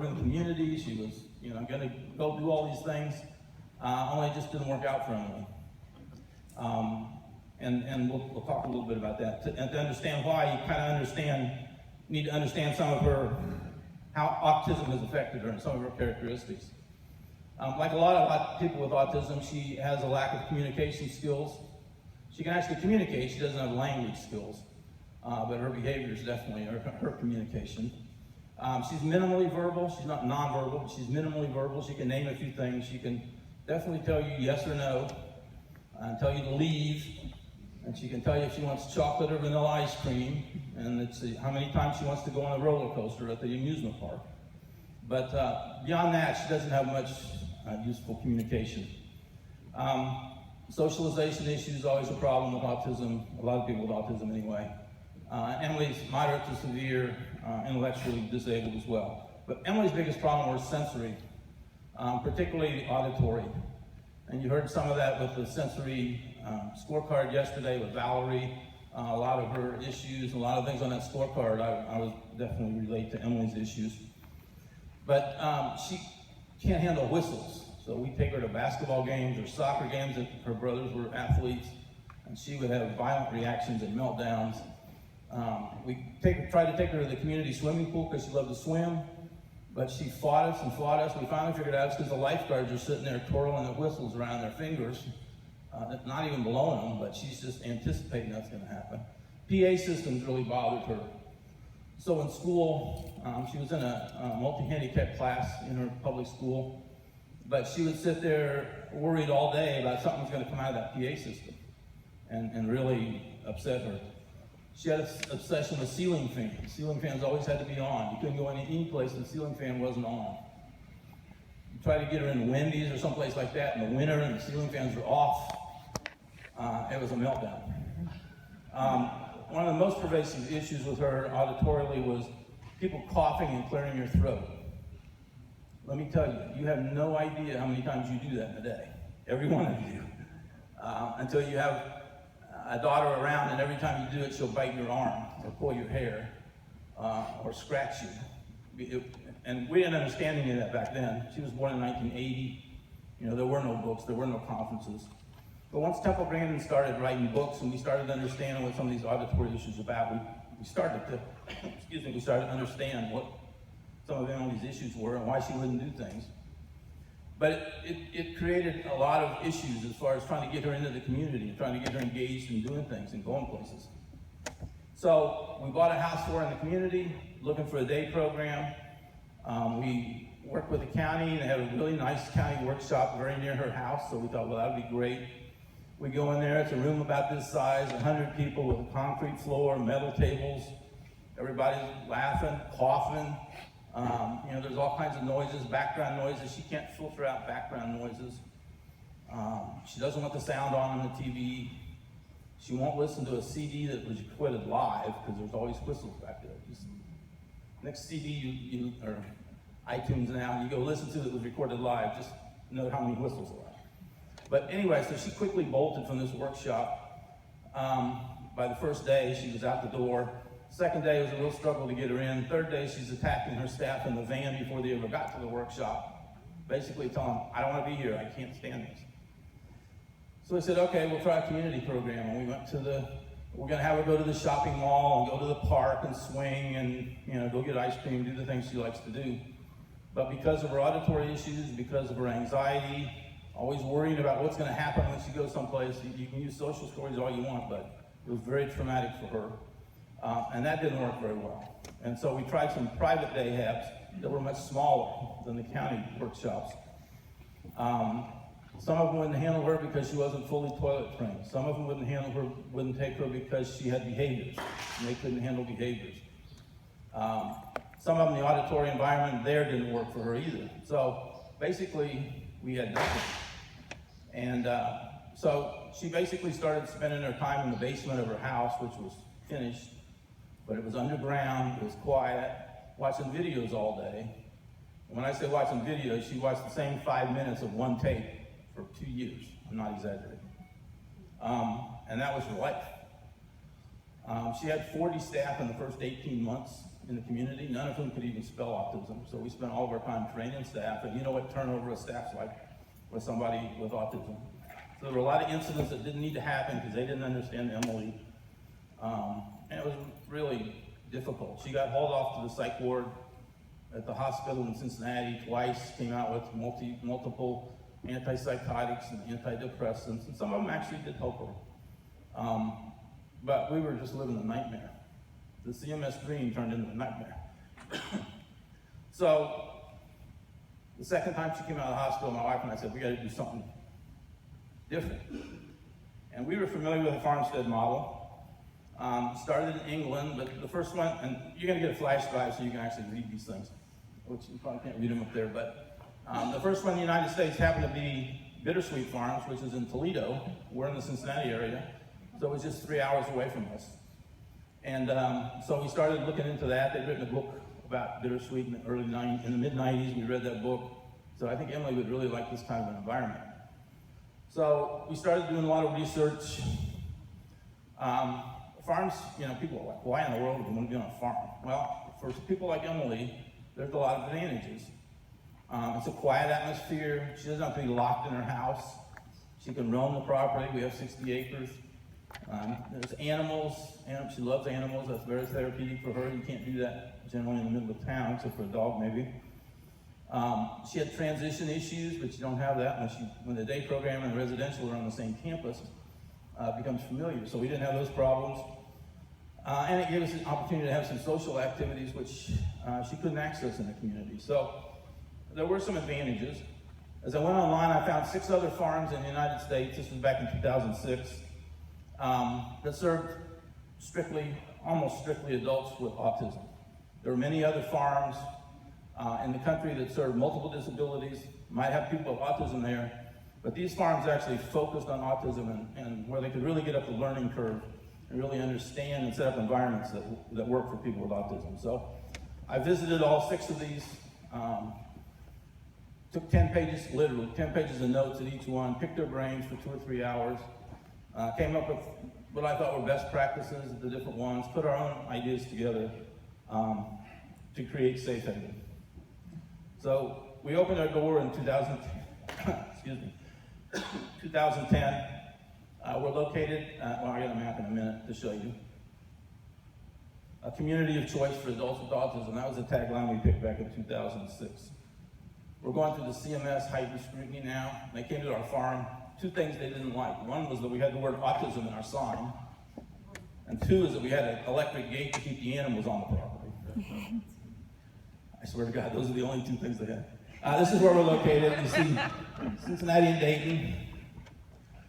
urban community. She was, going to go do all these things. Only it just didn't work out for Emily. And we'll talk a little bit about that. And to understand why, you kind of need to understand some of her, how autism has affected her and some of her characteristics. Like a lot of people with autism, she has a lack of communication skills. She can actually communicate, she doesn't have language skills, but her behavior is definitely her communication. She's minimally verbal, she's not nonverbal, but she's minimally verbal. She can name a few things. She can definitely tell you yes or no, and tell you to leave, and she can tell you if she wants chocolate or vanilla ice cream, and how many times she wants to go on a roller coaster at the amusement park. But beyond that, she doesn't have much useful communication. Socialization issues is always a problem with autism, a lot of people with autism anyway. Emily's moderate to severe, intellectually disabled as well. But Emily's biggest problem was sensory, particularly auditory. And you heard some of that with the sensory scorecard yesterday with Valerie. A lot of her issues, a lot of things on that scorecard, I would definitely relate to Emily's issues. But she can't handle whistles. So we take her to basketball games or soccer games, and her brothers were athletes, and she would have violent reactions and meltdowns. We tried to take her to the community swimming pool because she loved to swim, but she fought us and fought us. We finally figured out it's because the lifeguards are sitting there twirling the whistles around their fingers, not even blowing them, but she's just anticipating that's going to happen. PA systems really bothered her. So in school, she was in a multi-handicap class in her public school, but she would sit there worried all day about something was going to come out of that PA system and really upset her. She had an obsession with ceiling fans. Ceiling fans always had to be on. You couldn't go any place the ceiling fan wasn't on. You try to get her in Wendy's or someplace like that in the winter and the ceiling fans were off. It was a meltdown. One of the most pervasive issues with her auditorily was people coughing and clearing your throat. Let me tell you, you have no idea how many times you do that in a day. Every one of you. Until you have a daughter around, and every time you do it, she'll bite your arm or pull your hair or scratch you. And we didn't understand any of that back then. She was born in 1980. There were no books, there were no conferences. But once Temple Grandin started writing books and we started understanding what some of these auditory issues are about, we started to understand what some of Emily's issues were and why she wouldn't do things. But it created a lot of issues as far as trying to get her into the community, trying to get her engaged in doing things and going places. So we bought a house for her in the community, looking for a day program. We worked with the county, and they had a really nice county workshop very near her house, so we thought, well, that would be great. We go in there, it's a room about this size, 100 people with a concrete floor, metal tables. Everybody's laughing, coughing. There's all kinds of noises, background noises. She can't filter out background noises. She doesn't want the sound on the TV. She won't listen to a CD that was recorded live because there's always whistles back there. Just next CD or iTunes now, you go listen to it was recorded live, just note how many whistles there are. But anyway, so she quickly bolted from this workshop. By the first day, she was out the door. Second day was a real struggle to get her in. Third day, she's attacking her staff in the van before they ever got to the workshop, basically telling them, I don't want to be here, I can't stand this. So we said, okay, we'll try a community program. And we went we're going to have her go to the shopping mall and go to the park and swing and go get ice cream, do the things she likes to do. But because of her auditory issues, because of her anxiety, always worrying about what's going to happen when she goes someplace, you can use social stories all you want, but it was very traumatic for her. And that didn't work very well. And so we tried some private day habs that were much smaller than the county workshops. Some of them wouldn't handle her because she wasn't fully toilet trained. Some of them wouldn't take her because she had behaviors, and they couldn't handle behaviors. Some of them, the auditory environment there didn't work for her either. So basically, we had nothing. And so she basically started spending her time in the basement of her house, which was finished, but it was underground, it was quiet, watching videos all day. And when I say watching videos, she watched the same 5 minutes of one tape for 2 years. I'm not exaggerating. And that was her life. She had 40 staff in the first 18 months. in the community, none of whom could even spell autism. So we spent all of our time training staff, and you know what turnover of staff's like with somebody with autism. So there were a lot of incidents that didn't need to happen because they didn't understand Emily. And it was really difficult. She got hauled off to the psych ward at the hospital in Cincinnati twice, came out with multiple antipsychotics and antidepressants, and some of them actually did help her. But we were just living a nightmare. The CMS dream turned into a nightmare. So the second time she came out of the hospital, my wife and I said, we got to do something different. And we were familiar with the farmstead model. Started in England, but the first one, and you're going to get a flash drive so you can actually read these things, which you probably can't read them up there, but the first one in the United States happened to be Bittersweet Farms, which is in Toledo. We're in the Cincinnati area, so it was just 3 hours away from us. And so we started looking into that. They'd written a book about Bittersweet in the mid-90s. We read that book. So I think Emily would really like this kind of an environment. So we started doing a lot of research. Farms, people are like, why in the world would you want to be on a farm? Well, for people like Emily, there's a lot of advantages. It's a quiet atmosphere. She doesn't have to be locked in her house. She can roam the property. We have 60 acres. There's animals. She loves animals. That's very therapeutic for her. You can't do that generally in the middle of town, except for a dog maybe. She had transition issues, but you don't have that when the day program and the residential are on the same campus. Becomes familiar. So we didn't have those problems. And it gave us an opportunity to have some social activities which she couldn't access in the community. So there were some advantages. As I went online, I found 6 other farms in the United States, this was back in 2006, that served almost strictly adults with autism. There were many other farms in the country that served multiple disabilities, might have people with autism there, but these farms actually focused on autism and where they could really get up the learning curve and really understand and set up environments that work for people with autism. So I visited all 6 of these, took 10 pages, literally 10 pages of notes at each one, picked their brains for 2 or 3 hours, came up with what I thought were best practices at the different ones, put our own ideas together to create Safe Haven. So we opened our door in 2010. We're located, I got a map in a minute to show you. A community of choice for adults with autism. That was the tagline we picked back in 2006. We're going through the CMS heightened scrutiny now. They came to our farm. 2 things they didn't like. One was that we had the word autism in our sign. And 2 is that we had an electric gate to keep the animals on the property. I swear to God, those are the only 2 things they had. This is where we're located. You see Cincinnati and Dayton.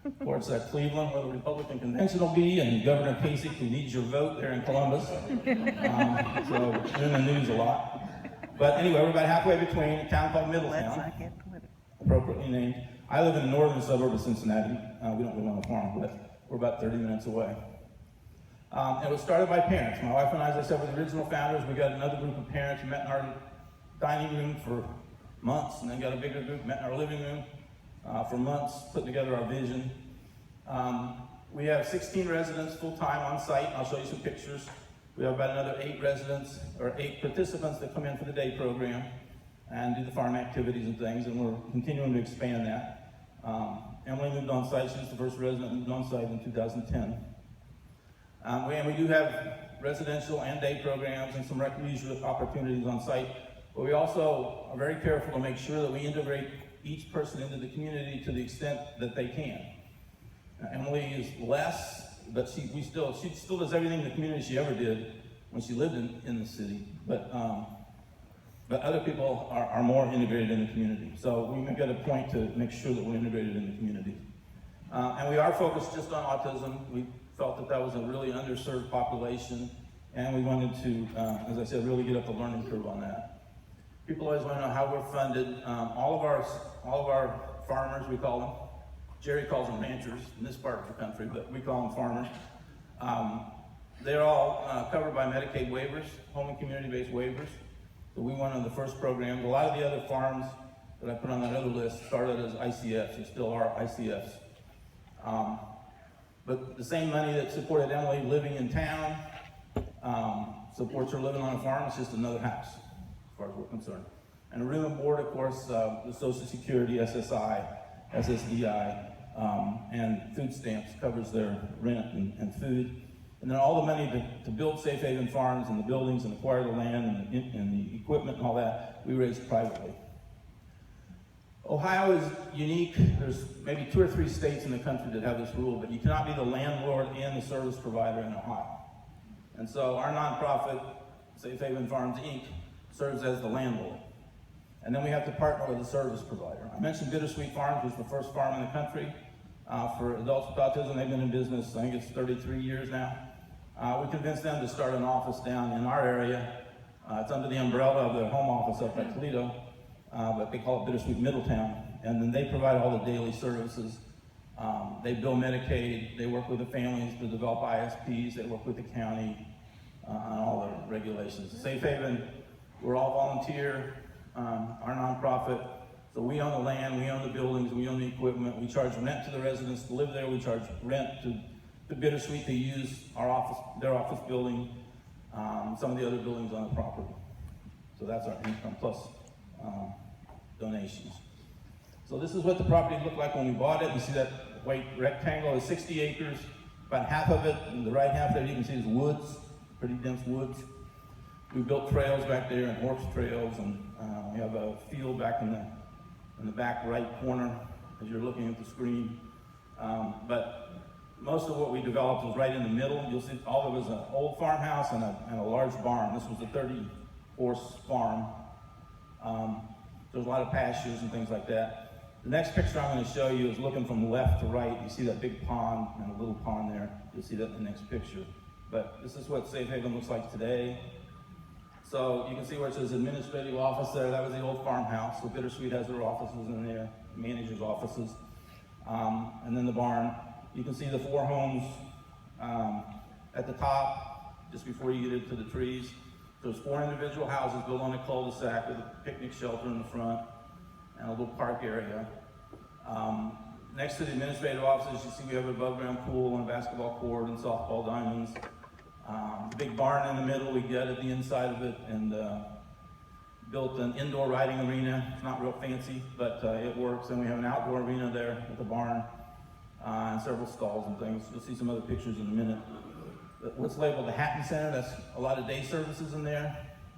Of course, Cleveland, where the Republican convention will be, and Governor Kasich, who needs your vote there in Columbus. So we're in the news a lot. But anyway, we're about halfway between a town called Middletown, appropriately named. I live in the northern suburb of Cincinnati. We don't live on a farm, but we're about 30 minutes away. It was started by parents. My wife and I, as I said, were the original founders. We got another group of parents who met in our dining room for months, and then got a bigger group, met in our living room for months, put together our vision. We have 16 residents full-time on site. I'll show you some pictures. We have about another 8 residents, or 8 participants that come in for the day program and do the farm activities and things, and we're continuing to expand that. Emily moved on site. She was the first resident moved on site in 2010. And we do have residential and day programs and some recreational opportunities on site, but we also are very careful to make sure that we integrate each person into the community to the extent that they can. Emily is less, but she still does everything in the community she ever did when she lived in the city. But other people are more integrated in the community. So we make it a point to make sure that we're integrated in the community. And we are focused just on autism. We felt that was a really underserved population, and we wanted to, as I said, really get up the learning curve on that. People always want to know how we're funded. All of our farmers, we call them. Jerry calls them ranchers in this part of the country, but we call them farmers. They're all covered by Medicaid waivers, home and community-based waivers. So we went on the first program. A lot of the other farms that I put on that other list started as ICFs, and still are ICFs. But the same money that supported Emily living in town supports her living on a farm. It's just another house, as far as we're concerned. And a room and board, of course, the Social Security, SSI, SSDI, and food stamps covers their rent and food. And then all the money to build Safe Haven Farms and the buildings and acquire the land and the equipment and all that, we raised privately. Ohio is unique. There's maybe 2 or 3 states in the country that have this rule, but you cannot be the landlord and the service provider in Ohio. And so our nonprofit, Safe Haven Farms, Inc., serves as the landlord. And then we have to partner with a service provider. I mentioned Bittersweet Farms was the first farm in the country for adults with autism. They've been in business, I think it's 33 years now. We convinced them to start an office down in our area. It's under the umbrella of their home office up at Toledo, but they call it Bittersweet Middletown. And then they provide all the daily services. They bill Medicaid, they work with the families to develop ISPs, they work with the county on all the regulations. Safe Haven, we're all volunteer. Our nonprofit, so we own the land, we own the buildings, we own the equipment, we charge rent to the residents to live there, we charge rent to Bittersweet to use our office, their office building, some of the other buildings on the property. So that's our income plus donations. So this is what the property looked like when we bought it. You see that white rectangle is 60 acres, about half of it, in the right half there you can see is woods, pretty dense woods. We built trails back there and horse trails, and we have a field back in the back right corner as you're looking at the screen. But most of what we developed was right in the middle. You'll see all of it was an old farmhouse and a large barn. This was a 30-horse farm. There's a lot of pastures and things like that. The next picture I'm going to show you is looking from left to right. You see that big pond and a little pond there. You'll see that in the next picture. But this is what Safe Haven looks like today. So you can see where it says administrative office there. That was the old farmhouse. So Bittersweet has their offices in there, manager's offices. And then the barn. You can see the 4 homes at the top, just before you get into the trees. There's 4 individual houses built on a cul-de-sac with a picnic shelter in the front and a little park area. Next to the administrative offices, you see we have an above-ground pool and a basketball court and softball diamonds. The big barn in the middle, we gutted the inside of it and built an indoor riding arena. It's not real fancy, but it works. And we have an outdoor arena there at the barn and several stalls and things. You'll see some other pictures in a minute. What's labeled the Hatton Center, that's a lot of day services in there.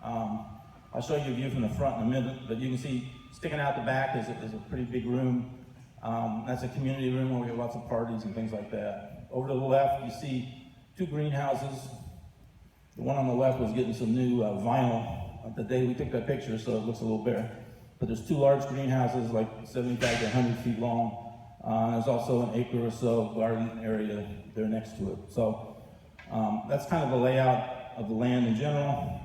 I'll show you a view from the front in a minute, but you can see sticking out the back is a pretty big room. That's a community room where we have lots of parties and things like that. Over to the left, you see 2 greenhouses. The one on the left was getting some new vinyl the day we took that picture, so it looks a little bare. But there's 2 large greenhouses, like 75 to 100 feet long. There's also an acre or so garden area there next to it. So that's kind of the layout of the land in general.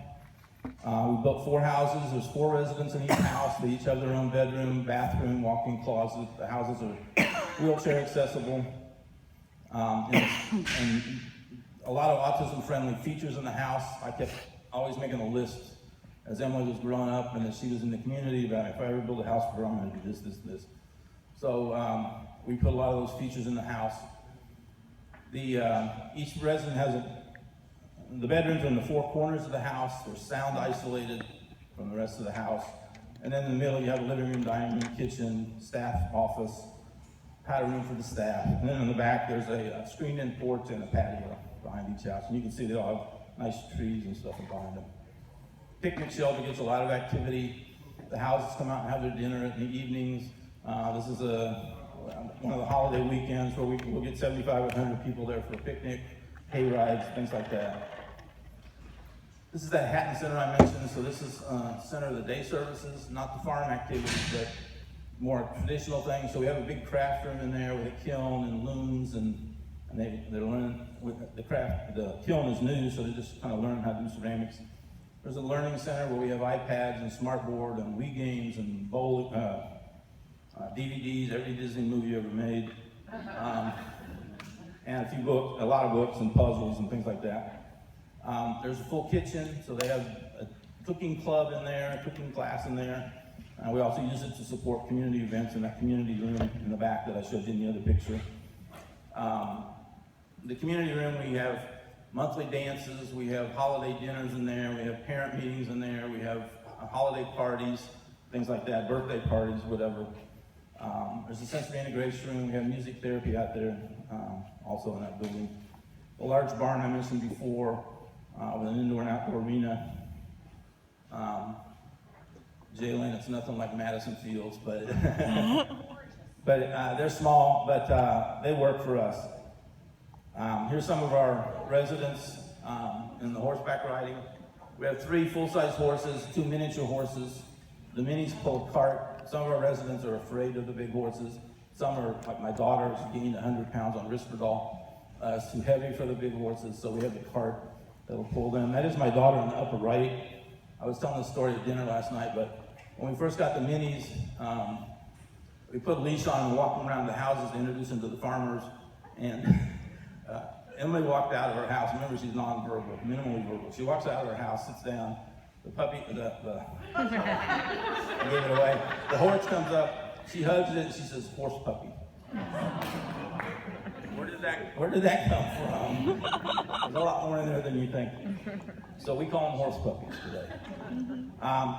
We built 4 houses. There's 4 residents in each house. They each have their own bedroom, bathroom, walk-in closet. The houses are wheelchair accessible. And a lot of autism-friendly features in the house. I kept always making a list as Emily was growing up and as she was in the community about if I ever build a house for her, I'm going to do this, this, this. So we put a lot of those features in the house. Each resident has the bedrooms are in the 4 corners of the house. They're sound isolated from the rest of the house. And then in the middle, you have a living room, dining room, kitchen, staff office, powder room for the staff. And then in the back, there's a screened-in porch and a patio behind each house. And you can see they all have nice trees and stuff behind them. Picnic shelter gets a lot of activity. The houses come out and have their dinner in the evenings. This is one of the holiday weekends where we'll get 75 or 100 people there for a picnic, hay rides, things like that. This is that Hatton Center I mentioned. So this is center of the day services, not the farm activities, but more traditional things. So we have a big craft room in there with a kiln and looms, and they're learning with the craft. The kiln is new, so they're just kind of learning how to do ceramics. There's a learning center where we have iPads and smartboard and Wii games and bowling, DVDs, every Disney movie ever made, and a lot of books and puzzles and things like that. There's a full kitchen, so they have a cooking club in there, a cooking class in there. We also use it to support community events in that community room in the back that I showed you in the other picture. The community room, we have monthly dances, we have holiday dinners in there, we have parent meetings in there, we have holiday parties, things like that, birthday parties, whatever. There's a sensory integration room, we have music therapy out there, also in that building. A large barn I mentioned before, with an indoor and outdoor arena. Jalen, it's nothing like Madison Fields, but they're small, but they work for us. Here's some of our residents in the horseback riding. We have 3 full-size horses, 2 miniature horses. The minis pull a cart. Some of our residents are afraid of the big horses. Some are, like my daughter, she gained 100 pounds on Risperdal. It's too heavy for the big horses, so we have the cart that'll pull them. That is my daughter in the upper right. I was telling this story at dinner last night, but when we first got the minis, we put a leash on and walked them around the houses to introduce them to the farmers. And Emily walked out of her house. Remember, she's nonverbal, minimally verbal. She walks out of her house, sits down. The puppy, I gave it away. The horse comes up. She hugs it. And she says, "Horse puppy." Where did that come from? There's a lot more in there than you think. So we call them horse puppies today.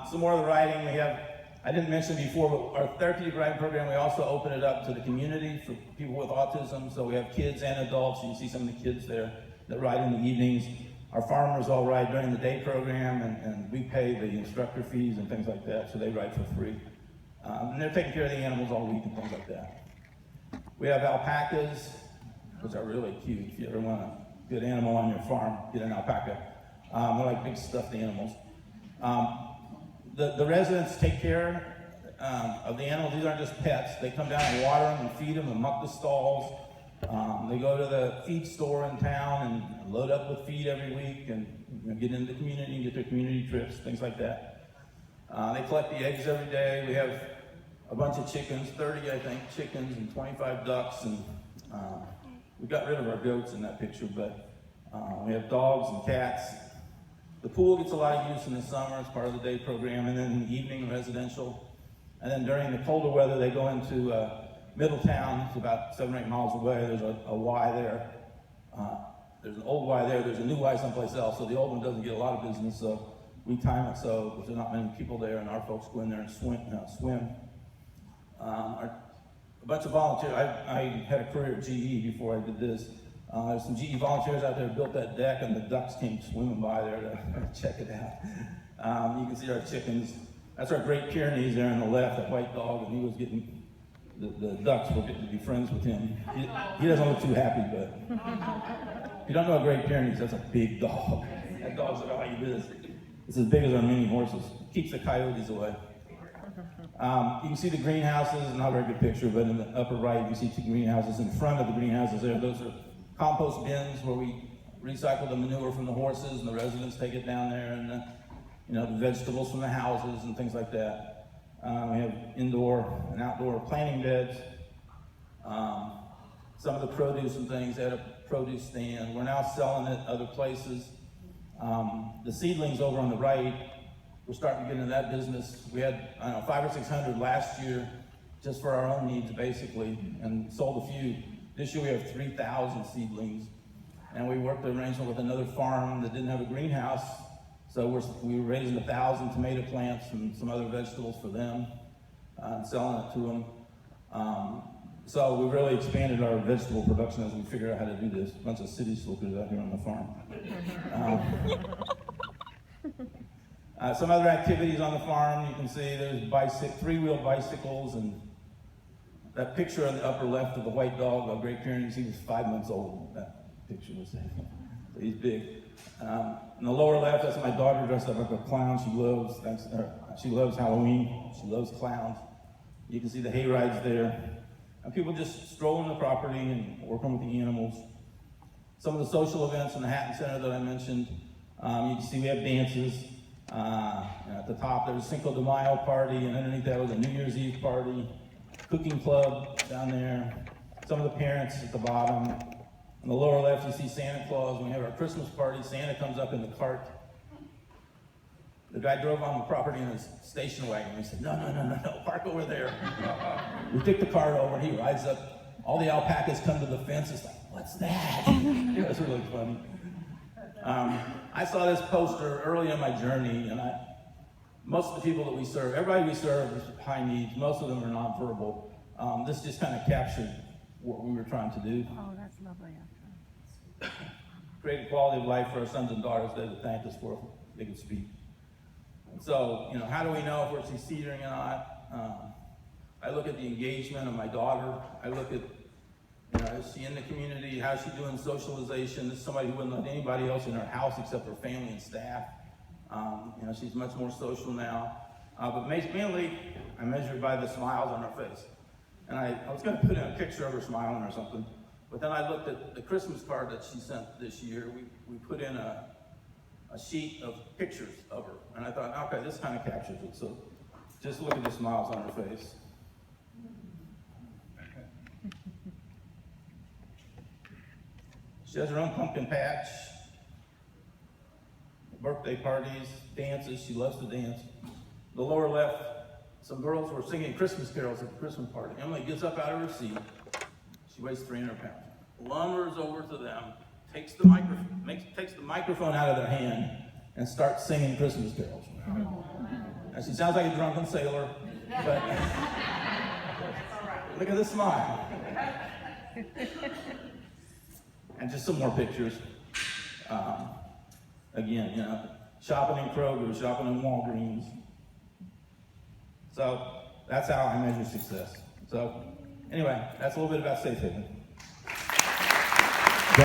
Some more of the riding we have. I didn't mention before, but our therapeutic riding program, we also open it up to the community for people with autism. So we have kids and adults. You can see some of the kids there that ride in the evenings. Our farmers all ride during the day program, and we pay the instructor fees and things like that, so they ride for free. And they're taking care of the animals all week and things like that. We have alpacas, which are really cute. If you ever want a good animal on your farm, get an alpaca. They're like big stuffed animals. The residents take care of the animals. These aren't just pets. They come down and water them and feed them and muck the stalls. They go to the feed store in town and load up with feed every week and get into the community and get their community trips, things like that. They collect the eggs every day. We have a bunch of chickens, 30, I think, chickens and 25 ducks. And we got rid of our goats in that picture, but we have dogs and cats. The pool gets a lot of use in the summer as part of the day program, and then in the evening, residential. And then during the colder weather, they go into Middletown. It's about 7 or 8 miles away. There's a Y there. There's an old Y there. There's a new Y someplace else. So the old one doesn't get a lot of business. So we time it so there's not many people there, and our folks go in there and swim. A bunch of volunteers. I had a career at GE before I did this. There's some GE volunteers out there who built that deck, and the ducks came swimming by there to check it out. You can see our chickens. That's our Great Pyrenees there on the left, that white dog, and he was getting. The ducks were getting to be friends with him. He doesn't look too happy, but if you don't know a Great Pyrenees, that's a big dog. That dog's about like this. It's as big as our mini horses. Keeps the coyotes away. You can see the greenhouses, not a very good picture, but in the upper right, you can see 2 greenhouses. In front of the greenhouses there, those are compost bins where we recycle the manure from the horses, and the residents take it down there, and the vegetables from the houses and things like that. We have indoor and outdoor planting beds. Some of the produce and things, they had a produce stand. We're now selling it other places. The seedlings over on the right, we're starting to get into that business. We had, 500 or 600 last year just for our own needs, basically, and sold a few. This year we have 3,000 seedlings. And we worked the arrangement with another farm that didn't have a greenhouse. So we were raising 1,000 tomato plants and some other vegetables for them and selling it to them. So we really expanded our vegetable production as we figured out how to do this. A bunch of city slickers out here on the farm. Some other activities on the farm, you can see there's 3-wheel bicycles, and that picture on the upper left of the white dog, a Great Pyrenees, he was 5 months old. That picture was there. So he's big. In the lower left, that's my daughter dressed up like a clown. She loves Halloween. She loves clowns. You can see the hay rides there. And people just strolling the property and working with the animals. Some of the social events in the Hatton Center that I mentioned. You can see we have dances. At the top, there's a Cinco de Mayo party, and underneath that was a New Year's Eve party. Cooking club down there. Some of the parents at the bottom. On the lower left, you see Santa Claus. When we have our Christmas party, Santa comes up in the cart. The guy drove on the property in his station wagon. He said, no, park over there. We took the cart over, and he rides up. All the alpacas come to the fence. It's like, what's that? It was really funny. I saw this poster early in my journey, and most of the people that we serve, everybody we serve is high needs. Most of them are nonverbal. This just kind of captured what we were trying to do. Oh, that's lovely. Create a quality of life for our sons and daughters that they thank us for if they could speak. And so, how do we know if we're succeeding or not? I look at the engagement of my daughter. I look at, is she in the community? How's she doing socialization? This is somebody who wouldn't let anybody else in her house except her family and staff. She's much more social now. But mainly, I measure by the smiles on her face. And I was going to put in a picture of her smiling or something, but then I looked at the Christmas card that she sent this year. We put in a sheet of pictures of her, and I thought, okay, this kind of captures it. So just look at the smiles on her face. She has her own pumpkin patch, birthday parties, dances. She loves to dance. The lower left, some girls were singing Christmas carols at the Christmas party. Emily gets up out of her seat. She weighs 300 pounds. Lumbers over to them, takes the microphone out of their hand, and starts singing Christmas carols. Now, she sounds like a drunken sailor, but look at the smile. And just some more pictures. Again, shopping in Kroger, shopping in Walgreens. So that's how I measure success. So anyway, that's a little bit about Safe Haven.